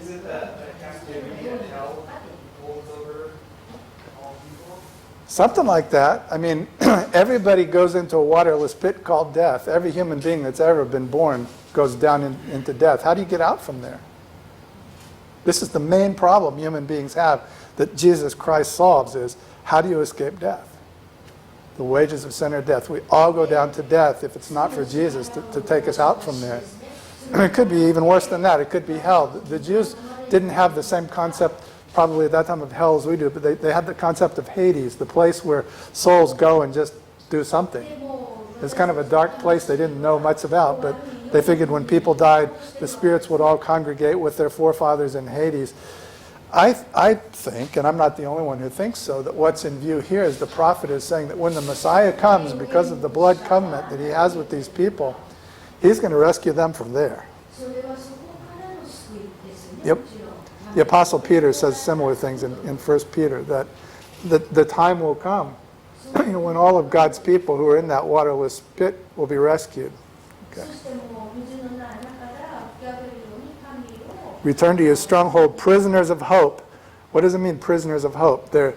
S2: Is it that captivity and hell holds over all people?
S1: Something like that. I mean, everybody goes into a waterless pit called death. Every human being that's ever been born goes down into death. How do you get out from there? This is the main problem human beings have that Jesus Christ solves is, how do you escape death? The wages of sin are death. We all go down to death if it's not for Jesus to take us out from there. It could be even worse than that. It could be hell. The Jews didn't have the same concept probably at that time of hell as we do, but they had the concept of Hades, the place where souls go and just do something. It's kind of a dark place they didn't know much about, but they figured when people died, the spirits would all congregate with their forefathers in Hades. I think, and I'm not the only one who thinks so, that what's in view here is the prophet is saying that when the Messiah comes, because of the blood covenant that he has with these people, he's going to rescue them from there. Yep. The Apostle Peter says similar things in 1 Peter, that the time will come when all of God's people who are in that waterless pit will be rescued. Okay. Return to your stronghold, prisoners of hope. What does it mean, prisoners of hope? They're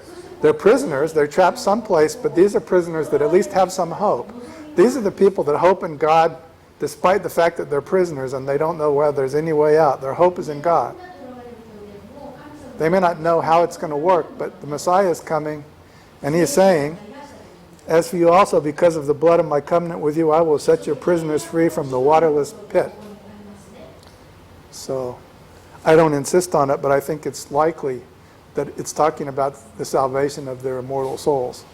S1: prisoners, they're trapped someplace, but these are prisoners that at least have some hope. These are the people that hope in God despite the fact that they're prisoners and they don't know whether there's any way out. Their hope is in God. They may not know how it's going to work, but the Messiah is coming, and he is saying, as for you also, because of the blood of my covenant with you, I will set your prisoners free from the waterless pit. So, I don't insist on it, but I think it's likely that it's talking about the salvation of their immortal souls.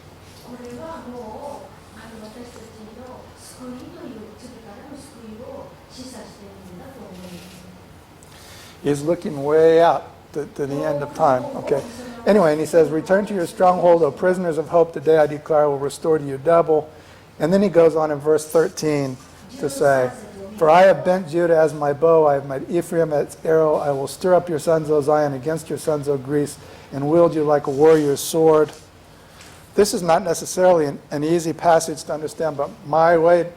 S1: He's looking way out to the end of time. Okay. Anyway, and he says, return to your stronghold, O prisoners of hope. Today I declare I will restore to you double. And then he goes on in verse 13 to say, for I have bent Judah as my bow, I have made Ephraim as arrow. I will stir up your sons, O Zion, against your sons, O Greece, and wield you like a warrior's sword. This is not necessarily an easy passage to understand, but my way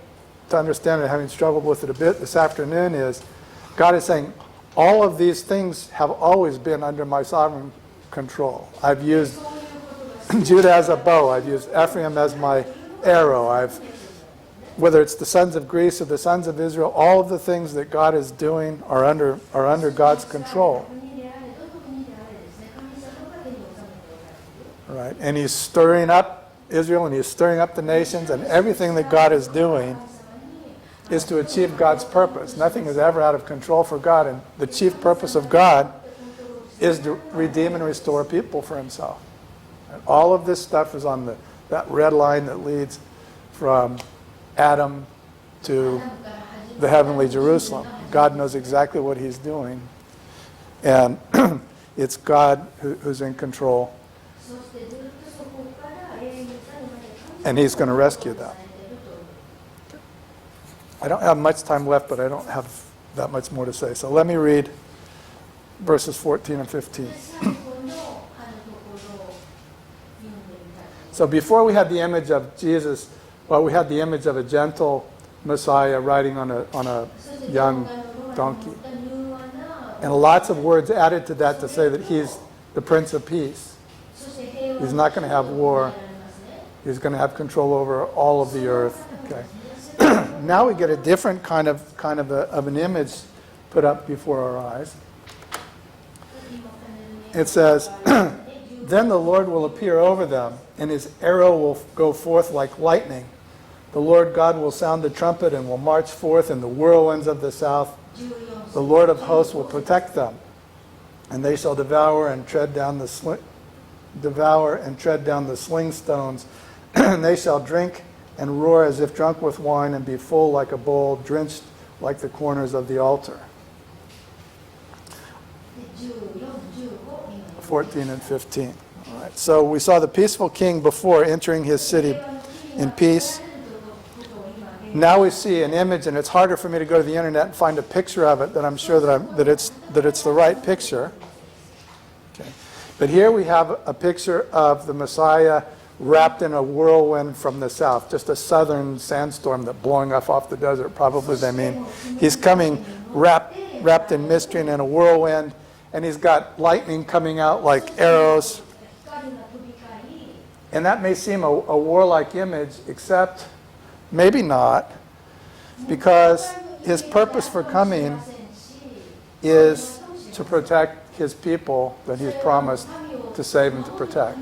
S1: to understand it, having struggled with it a bit this afternoon, is God is saying, all of these things have always been under my sovereign control. I've used Judah as a bow. I've used Ephraim as my arrow. Whether it's the sons of Greece or the sons of Israel, all of the things that God is doing are under God's control. Right? And he's stirring up Israel and he's stirring up the nations, and everything that God is doing is to achieve God's purpose. Nothing is ever out of control for God, and the chief purpose of God is to redeem and restore people for himself. And all of this stuff is on that red line that leads from Adam to the heavenly Jerusalem. God knows exactly what he's doing, and it's God who's in control, and he's going to rescue them. I don't have much time left, but I don't have that much more to say. So let me read verses 14 and 15. So before we had the image of Jesus Well, we had the image of a gentle Messiah riding on a young donkey. And lots of words added to that to say that he's the Prince of Peace. He's not going to have war. He's going to have control over all of the earth. Okay. Now we get a different kind of an image put up before our eyes. It says, "Then the Lord will appear over them, and his arrow will go forth like lightning. The Lord God will sound the trumpet and will march forth in the whirlwinds of the south. The Lord of hosts will protect them, and they shall devour and tread down the sling stones. And they shall drink and roar as if drunk with wine, and be full like a bowl, drenched like the corners of the altar." 14 and 15. All right. So we saw the peaceful king before entering his city in peace. Now we see an image, and it's harder for me to go to the internet and find a picture of it that I'm sure that it's the right picture. Okay. But here we have a picture of the Messiah wrapped in a whirlwind from the south, just a southern sandstorm that blowing off the desert, probably they mean. He's coming wrapped in mystery and in a whirlwind, and he's got lightning coming out like arrows. And that may seem a warlike image, except maybe not, because his purpose for coming is to protect his people that he's promised to save and to protect.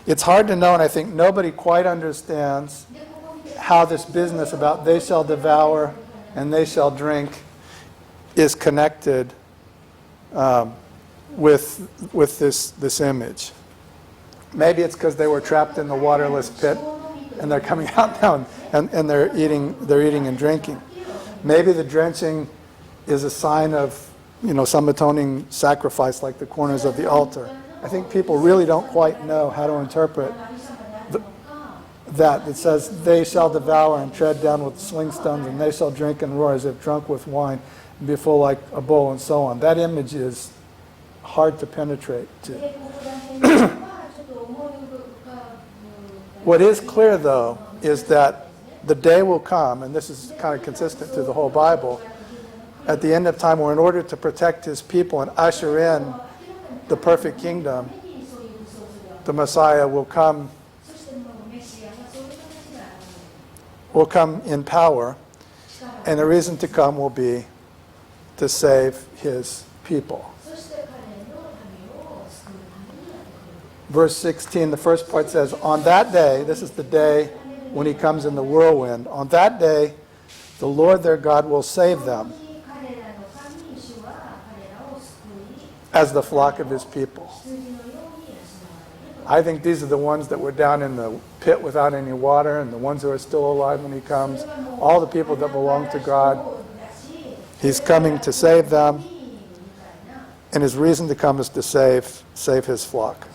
S1: It's hard to know, and I think nobody quite understands how this business about they shall devour and they shall drink is connected with this image. Maybe it's because they were trapped in the waterless pit and they're coming out now and they're eating and drinking. Maybe the drenching is a sign of some atoning sacrifice like the corners of the altar. I think people really don't quite know how to interpret that. It says, "They shall devour and tread down with sling stones, and they shall drink and roar as if drunk with wine, and be full like a bowl," and so on. That image is hard to penetrate to. What is clear, though, is that the day will come, and this is kind of consistent through the whole Bible, at the end of time, where in order to protect his people and usher in the perfect kingdom, the Messiah will come in power, and the reason to come will be to save his people. Verse 16, the first part says, "On that day," this is the day when he comes in the whirlwind, "on that day the Lord their God will save them as the flock of his people." I think these are the ones that were down in the pit without any water, and the ones who are still alive when he comes. All the people that belong to God. He's coming to save them, and his reason to come is to save his flock.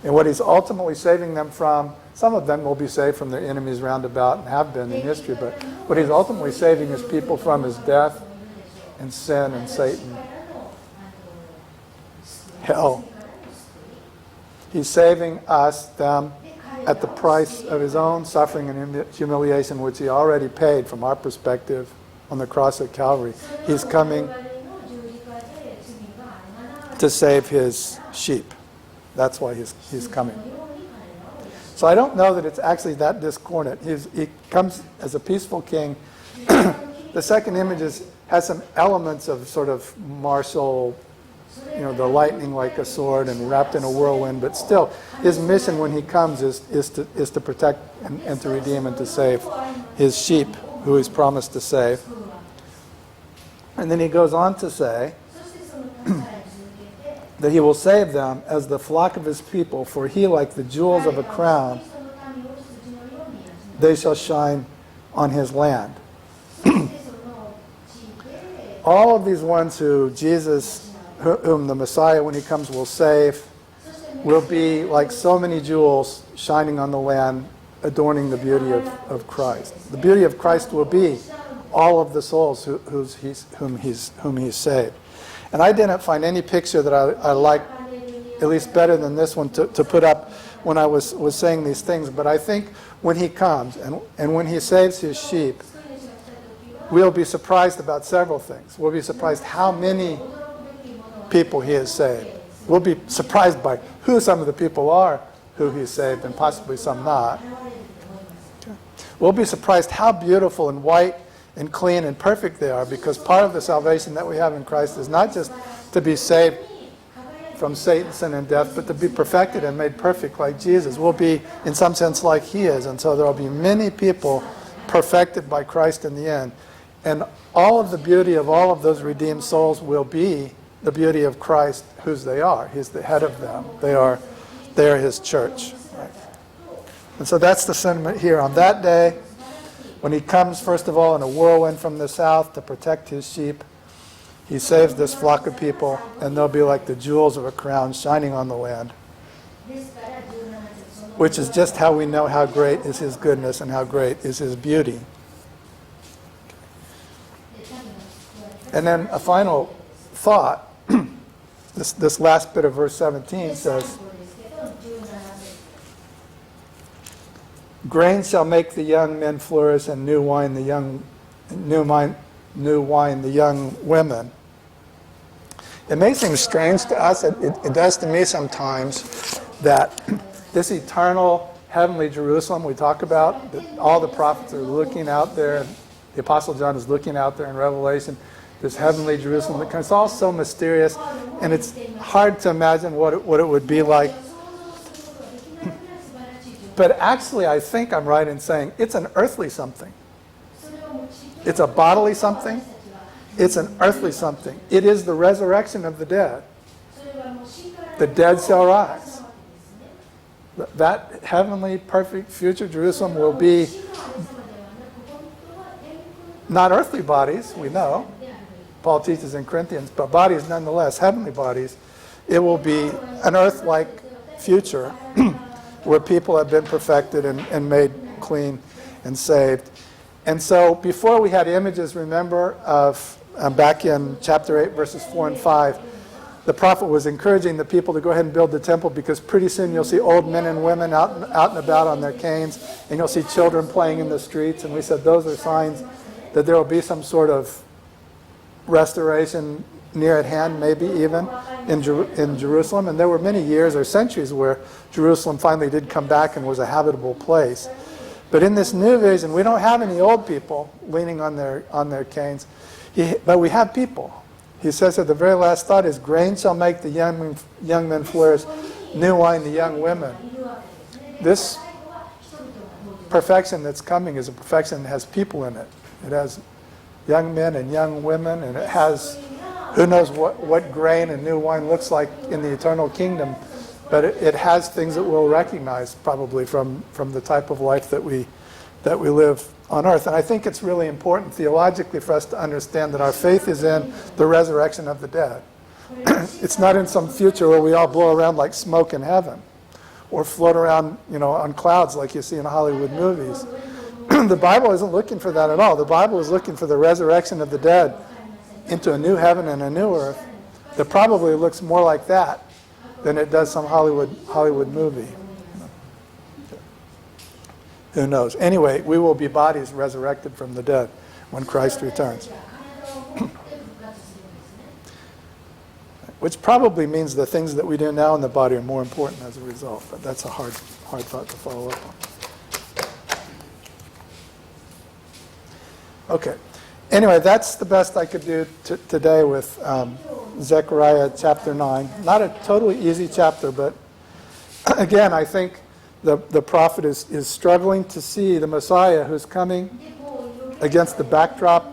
S1: And what he's ultimately saving them from, some of them will be saved from their enemies round about and have been in history, but what he's ultimately saving his people from is death and sin and Satan. Hell. He's saving us, them, at the price of his own suffering and humiliation, which he already paid from our perspective on the cross at Calvary. He's coming to save his sheep. That's why he's coming. So I don't know that it's actually that discordant. He comes as a peaceful king. The second image has some elements of sort of martial, the lightning like a sword and wrapped in a whirlwind, but still his mission when he comes is to protect and to redeem and to save his sheep who he's promised to save. And then he goes on to say that he will save them as the flock of his people, for he, like the jewels of a crown, they shall shine on his land. All of these ones whom the Messiah, when he comes, will save, will be like so many jewels shining on the land, adorning the beauty of Christ. The beauty of Christ will be all of the souls whom he's saved. And I didn't find any picture that I liked, at least better than this one, to put up when I was saying these things. But I think when he comes and when he saves his sheep, we'll be surprised about several things. We'll be surprised how many people he has saved. We'll be surprised by who some of the people are who he saved, and possibly some not. We'll be surprised how beautiful and white and clean and perfect they are, because part of the salvation that we have in Christ is not just to be saved from Satan, sin, and death, but to be perfected and made perfect like Jesus. We'll be, in some sense, like he is. And so there will be many people perfected by Christ in the end. And all of the beauty of all of those redeemed souls will be the beauty of Christ, whose they are. He's the head of them. They are his church. Right? And so that's the sentiment here. On that day, when he comes, first of all, in a whirlwind from the south to protect his sheep, he saves this flock of people, and they'll be like the jewels of a crown shining on the land, which is just how we know how great is his goodness and how great is his beauty. And then a final thought. This last bit of verse 17 says, grain shall make the young men flourish, and new wine the young women. It may seem strange to us, it does to me sometimes, that this eternal heavenly Jerusalem we talk about, that all the prophets are looking out there, the Apostle John is looking out there in Revelation, this heavenly Jerusalem, it's all so mysterious, and it's hard to imagine what it would be like. But actually, I think I'm right in saying it's an earthly something. It's a bodily something. It's an earthly something. It is the resurrection of the dead. The dead shall rise. That heavenly, perfect, future Jerusalem will be not earthly bodies, we know. Paul teaches in Corinthians, but bodies nonetheless, heavenly bodies. It will be an earth-like future where people have been perfected and made clean and saved. And so before we had images, remember, of back in chapter 8, verses 4 and 5, the prophet was encouraging the people to go ahead and build the temple, because pretty soon you'll see old men and women out and about on their canes, and you'll see children playing in the streets. And we said those are signs that there will be some sort of restoration near at hand, maybe even in Jerusalem. And there were many years or centuries where Jerusalem finally did come back and was a habitable place. But in this new vision, we don't have any old people leaning on their canes, but we have people. He says that the very last thought is, grain shall make the young men flourish, new wine the young women. This perfection that's coming is a perfection that has people in it. It has young men and young women, and it has, who knows what grain and new wine looks like in the eternal kingdom, but it has things that we'll recognize probably from the type of life that we live on earth. And I think it's really important theologically for us to understand that our faith is in the resurrection of the dead. It's not in some future where we all blow around like smoke in heaven, or float around, on clouds like you see in Hollywood movies. The Bible isn't looking for that at all. The Bible is looking for the resurrection of the dead into a new heaven and a new earth that probably looks more like that than it does some Hollywood movie. Who knows? Anyway, we will be bodies resurrected from the dead when Christ returns. Which probably means the things that we do now in the body are more important as a result. But that's a hard thought to follow up on. Okay. Anyway, that's the best I could do today with Zechariah chapter 9. Not a totally easy chapter, but again, I think the prophet is struggling to see the Messiah who's coming against the backdrop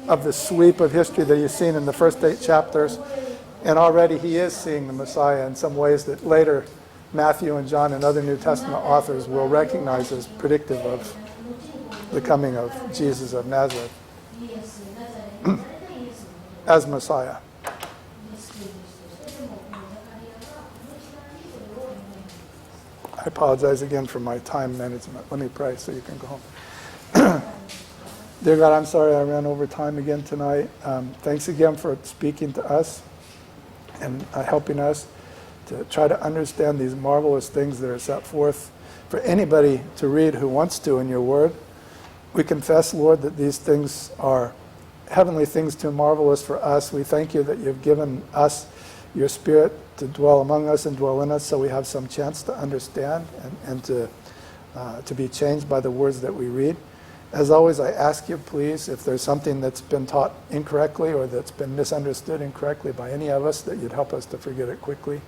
S1: of the sweep of history that he's seen in the first 8 chapters. And already he is seeing the Messiah in some ways that later Matthew and John and other New Testament authors will recognize as predictive of the coming of Jesus of Nazareth as Messiah. I apologize again for my time management. Let me pray so you can go home. Dear God, I'm sorry I ran over time again tonight. Thanks again for speaking to us and helping us to try to understand these marvelous things that are set forth for anybody to read who wants to in your word. We confess, Lord, that these things are heavenly things too marvelous for us. We thank you that you've given us your Spirit to dwell among us and dwell in us, so we have some chance to understand and to be changed by the words that we read. As always, I ask you, please, if there's something that's been taught incorrectly or that's been misunderstood incorrectly by any of us, that you'd help us to forget it quickly.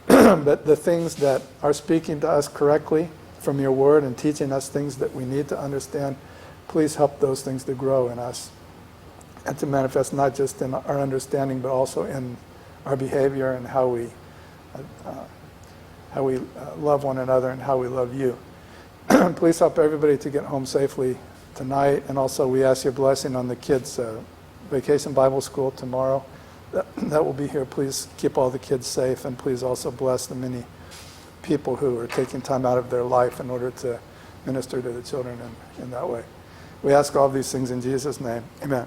S1: But the things that are speaking to us correctly from your word and teaching us things that we need to understand, please help those things to grow in us and to manifest not just in our understanding, but also in our behavior and how we love one another and how we love you. Please help everybody to get home safely tonight, and also we ask your blessing on the kids' vacation Bible school tomorrow. That will be here. Please keep all the kids safe, and please also bless the many people who are taking time out of their life in order to minister to the children in that way. We ask all these things in Jesus' name. Amen.